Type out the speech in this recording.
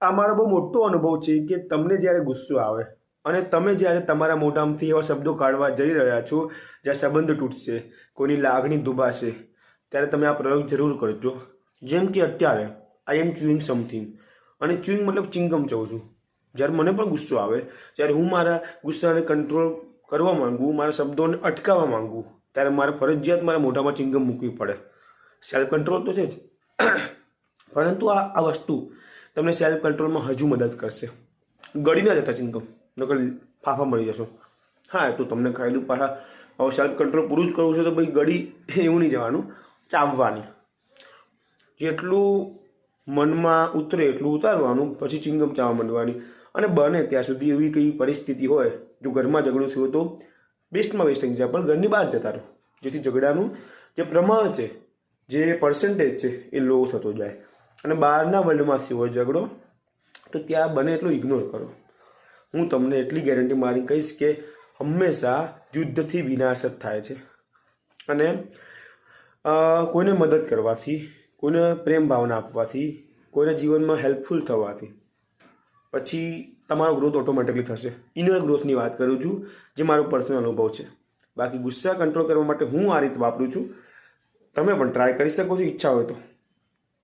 આ મારો બહુ મોટો અનુભવ છે કે તમને જ્યારે ગુસ્સો આવે અને તમે જ્યારે તમારા મોઢામાંથી એવા શબ્દો કાઢવા જઈ રહ્યા છો જ્યાં સંબંધ તૂટશે, કોઈની લાગણી દુભાશે, ત્યારે તમે આ પ્રયોગ જરૂર કરજો. જેમ કે અત્યારે આઈ એમ ચ્યુઇંગ સમથિંગ, અને ચ્યુઇંગ મતલબ ચિંગમ ચાવું છું. જ્યારે મને પણ ગુસ્સો આવે, જ્યારે હું મારા ગુસ્સાને કંટ્રોલ કરવા માંગુ, મારા શબ્દોને અટકાવવા માંગુ, ત્યારે મારે ફરજિયાત મારા મોઢામાં ચિંગમ મૂકવી પડે. સેલ્ફ કંટ્રોલ તો છે જ, પરંતુ આ વસ્તુ તમને સેલ્ફ કંટ્રોલમાં હજુ મદદ કરશે. ગળી ના જતા ચિંગમ, નકર ફાફા મળી જશો. હા, તો તમને કહી દઉં પાછા, હવે સેલ્ફ કંટ્રોલ પૂરું જ કરવું છે તો ભાઈ ગળી એવું નહીં જવાનું, ચાવવાની. જેટલું મનમાં ઉતરે એટલું ઉતારવાનું, પછી ચિંગમ ચાવવા માંડવાની. અને બને ત્યાં સુધી એવી કઈ પરિસ્થિતિ હોય, જો ઘરમાં ઝઘડો થયો તો બેસ્ટમાં બેસ્ટ એક્ઝામ્પલ ઘરની બહાર જતા રહો, જેથી ઝઘડાનું જે પ્રમાણ છે, જે પર્સન્ટેજ છે એ લો થતો જાય. અને બહારના વર્લ્ડમાંથી હોય ઝઘડો તો ત્યાં બને એટલું ઇગ્નોર કરો. હું તમને એટલી ગેરંટી મારી કહીશ કે હંમેશા યુદ્ધથી વિનાશ જ થાય છે. અને કોઈને મદદ કરવાથી, કોઈને પ્રેમ ભાવના આપવાથી, કોઈના જીવનમાં હેલ્પફુલ થવાથી પછી તમારો ગ્રોથ ઓટોમેટિકલી થશે. ઇનર ગ્રોથની વાત કરું છું, જે મારો પર્સનલ અનુભવ છે. બાકી ગુસ્સા કંટ્રોલ કરવા માટે હું આ રીતે વાપરું છું. તમે પણ ટ્રાય કરી શકો છો ઈચ્છા હોય તો.